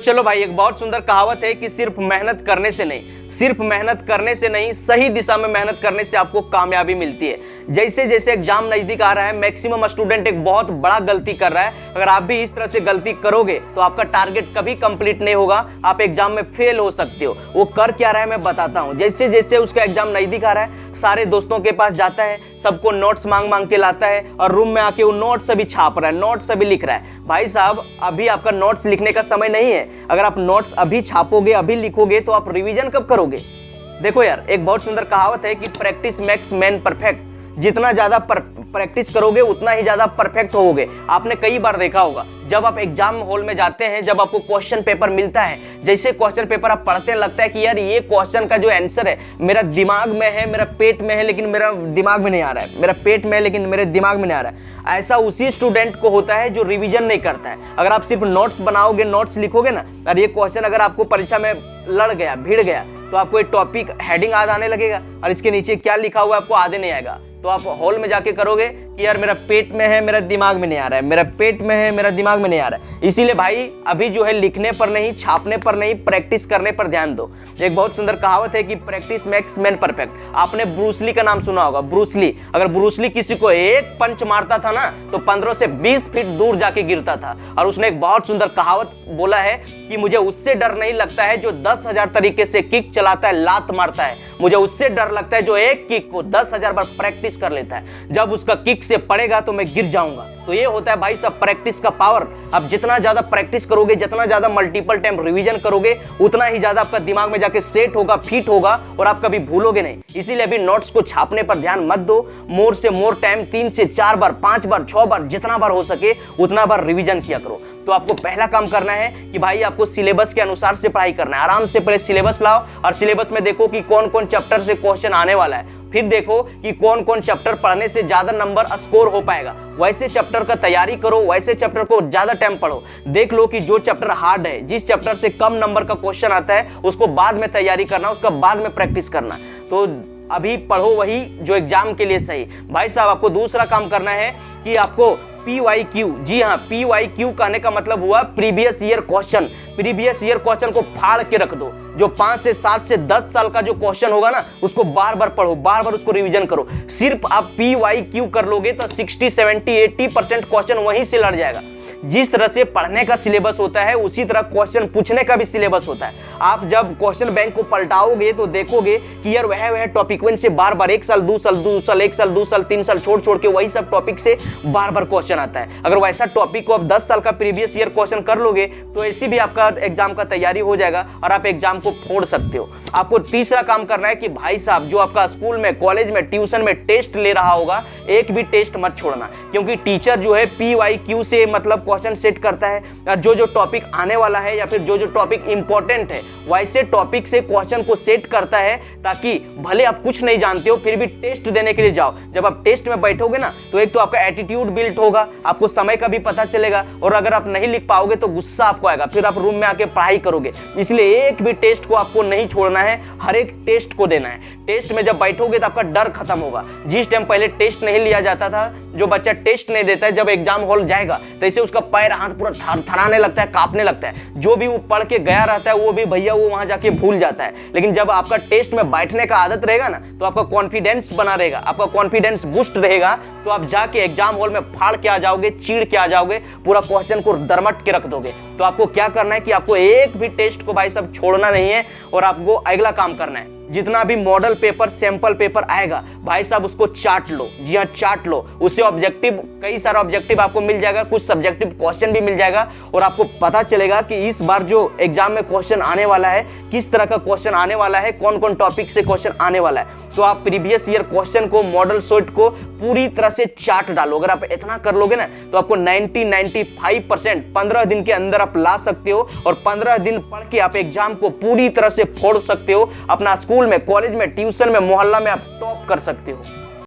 चलो भाई, एक बहुत सुंदर कहावत है कि सिर्फ मेहनत करने से नहीं, सही दिशा में मेहनत करने से आपको कामयाबी मिलती है। जैसे जैसे एग्जाम नजदीक आ रहा है, मैक्सिमम स्टूडेंट एक बहुत बड़ा गलती कर रहा है। अगर आप भी इस तरह से गलती करोगे तो आपका टारगेट कभी कंप्लीट नहीं होगा, आप एग्जाम में फेल हो सकते हो। वो कर क्या रहा है मैं बताता हूँ। जैसे जैसे उसका एग्जाम नजदीक आ रहा है, सारे दोस्तों के पास जाता है, सबको नोट्स मांग मांग के लाता है और रूम में आके वो नोट्स अभी छाप रहा है, नोट्स अभी लिख रहा है। भाई साहब, अभी आपका नोट्स लिखने का समय नहीं है। अगर आप नोट्स अभी छापोगे, अभी लिखोगे तो आप रिवीजन कब करोगे? देखो यार, एक बहुत सुंदर कहावत है कि प्रैक्टिस मेक्स मैन परफेक्ट। जितना ज्यादा प्रैक्टिस करोगे उतना ही ज्यादा परफेक्ट होगे। आपने कई बार देखा होगा, जब आप एग्जाम हॉल में जाते हैं, जब आपको क्वेश्चन पेपर मिलता है, जैसे क्वेश्चन पेपर आप पढ़ते हैं, लगता है कि यार ये क्वेश्चन का जो आंसर है मेरा दिमाग में है, मेरा पेट में है, लेकिन मेरा दिमाग में नहीं आ रहा है, मेरा पेट में है लेकिन मेरे दिमाग में नहीं आ रहा है। ऐसा उसी स्टूडेंट को होता है जो रिवीजन नहीं करता है। अगर आप सिर्फ नोट्स बनाओगे, नोट्स लिखोगे ना, और ये क्वेश्चन अगर आपको परीक्षा में लड़ गया, भिड़ गया, तो आपको एक टॉपिक हेडिंग याद आने लगेगा और इसके नीचे क्या लिखा हुआ है आपको आधे नहीं आएगा। तो आप हॉल में जाके करोगे कि यार मेरा पेट में है, मेरा दिमाग में नहीं आ रहा है, मेरा पेट में है, मेरा दिमाग में नहीं आ रहा है। इसीलिए भाई अभी जो है लिखने पर नहीं, छापने पर नहीं, प्रैक्टिस करने पर ध्यान दो। एक बहुत सुंदर कहावत है कि प्रैक्टिस मेक्स मैन परफेक्ट। आपने ब्रूस ली का नाम सुना होगा। ब्रूस ली, अगर ब्रूस ली किसी को एक पंच मारता था ना तो 15 से 20 फीट दूर जाके गिरता था। और उसने एक बहुत सुंदर कहावत बोला है कि मुझे उससे डर नहीं लगता है जो 10,000 तरीके से किक चलाता है, लात मारता है। मुझे उससे डर लगता है जो एक किक को 10,000 बार प्रैक्टिस कर लेता है। जब उसका किक से पड़ेगा तो मैं गिर जाऊंगा। तो ये होता है भाई सब प्रैक्टिस का पावर। अब जितना ज्यादा प्रैक्टिस करोगे, जितना ज्यादा मल्टीपल टाइम रिवीजन करोगे, उतना ही ज्यादा आपका दिमाग में जाके सेट होगा, फिट होगा और आप कभी भूलोगे नहीं। इसीलिए अभी नोट्स को छापने पर ध्यान मत दो। मोर से मोर टाइम 3 से 4 बार, 5 बार, 6 बार, जितना बार हो सके उतना बार रिवीजन किया करो। तो आपको पहला काम करना है कि भाई आपको सिलेबस के अनुसार से पढ़ाई करना है। आराम से पहले सिलेबस लाओ और सिलेबस में देखो कि कौन कौन चैप्टर से क्वेश्चन आने वाला है। फिर देखो कि कौन कौन चैप्टर पढ़ने से ज्यादा नंबर स्कोर हो पाएगा, वैसे चैप्टर का तैयारी करो, वैसे चैप्टर को ज्यादा टाइम पढ़ो। देख लो कि जो चैप्टर हार्ड है, जिस चैप्टर से कम नंबर का क्वेश्चन आता है, उसको बाद में तैयारी करना, उसका बाद में प्रैक्टिस करना। तो अभी पढ़ो वही जो एग्जाम के लिए सही। भाई साहब, आपको दूसरा काम करना है कि आपको PYQ, जी हाँ, PYQ कहने का मतलब हुआ previous year question. Previous year question को फाड़ के रख दो। जो 5 से 7 से 10 साल का जो क्वेश्चन होगा ना, उसको बार बार पढ़ो, बार बार उसको रिवीजन करो। सिर्फ आप PYQ कर लोगे तो 60, 70, 80% क्वेश्चन वहीं से लड़ जाएगा। जिस तरह से पढ़ने का सिलेबस होता है, उसी तरह क्वेश्चन पूछने का भी सिलेबस होता है। आप जब क्वेश्चन बैंक को पलटाओगे तो देखोगे कि यार वह टॉपिक से बार बार 1 साल 2 साल 2 साल 1 साल 2 साल 3 साल छोड़ के वही सब टॉपिक से बार बार क्वेश्चन आता है। अगर वैसा टॉपिक को आप 10 साल का प्रीवियस ईयर क्वेश्चन कर लोगे तो ऐसी भी आपका एग्जाम का तैयारी हो जाएगा और आप एग्जाम को फोड़ सकते हो। आपको तीसरा काम करना है कि भाई साहब, जो आपका स्कूल में, कॉलेज में, ट्यूशन में टेस्ट ले रहा होगा, एक भी टेस्ट मत छोड़ना। क्योंकि टीचर जो है PYQ से मतलब क्वेश्चन सेट करता है और जो टॉपिक आने वाला है या फिर जो टॉपिक इंपॉर्टेंट है, वैसे टॉपिक से क्वेश्चन को सेट करता है, ताकि भले आप कुछ नहीं जानते हो फिर भी टेस्ट देने के लिए जाओ। जब आप टेस्ट में बैठोगे ना तो एक तो आपका एटीट्यूड बिल्ड होगा, आपको समय का भी पता चलेगा, और अगर आप नहीं लिख पाओगे तो गुस्सा आपको आएगा, फिर आप रूम में आके पढ़ाई करोगे। इसलिए एक भी टेस्ट को आपको नहीं छोड़ना है, हर एक टेस्ट को देना है। टेस्ट में जब बैठोगे तो आपका डर खत्म होगा। जिस टाइम पहले टेस्ट नहीं लिया जाता था, जो बच्चा टेस्ट नहीं देता है, जब एग्जाम हॉल जाएगा तो ऐसे उसका पैर हाथ पूरा थरथराने लगता है, कांपने लगता है। जो भी वो पढ़ के गया रहता है वो भी भैया वो वहां जाके भूल जाता है। लेकिन जब आपका टेस्ट में बैठने का आदत रहेगा ना, तो आपका कॉन्फिडेंस बना रहेगा, आपका कॉन्फिडेंस बूस्ट रहेगा, तो आप जाके एग्जाम हॉल में फाड़ के आ जाओगे, चीड़ के आ जाओगे, पूरा क्वेश्चन को दरमट के रख दोगे। तो आपको क्या करना है कि आपको एक भी टेस्ट को भाई सब छोड़ना नहीं है, और आपको अगला काम करना है, जितना भी मॉडल पेपर, सैंपल पेपर आएगा भाई साहब, उसको चाट लो। जी हाँ, चाट लो। उससे ऑब्जेक्टिव, कई सारा ऑब्जेक्टिव आपको मिल जाएगा, कुछ सब्जेक्टिव क्वेश्चन भी मिल जाएगा, और आपको पता चलेगा कि इस बार जो एग्जाम में क्वेश्चन आने वाला है, किस तरह का क्वेश्चन आने वाला है, कौन कौन टॉपिक से क्वेश्चन आने वाला है। तो आप प्रीवियस ईयर क्वेश्चन को, मॉडल सेट को पूरी तरह से चाट डालो। अगर आप इतना कर लोगे ना तो आपको 90-95% 15 दिन के अंदर आप ला सकते हो, और 15 दिन पढ़ के आप एग्जाम को पूरी तरह से फोड़ सकते हो। अपना स्कूल में, कॉलेज में, ट्यूशन में, मोहल्ला में आप टॉप कर सकते हो।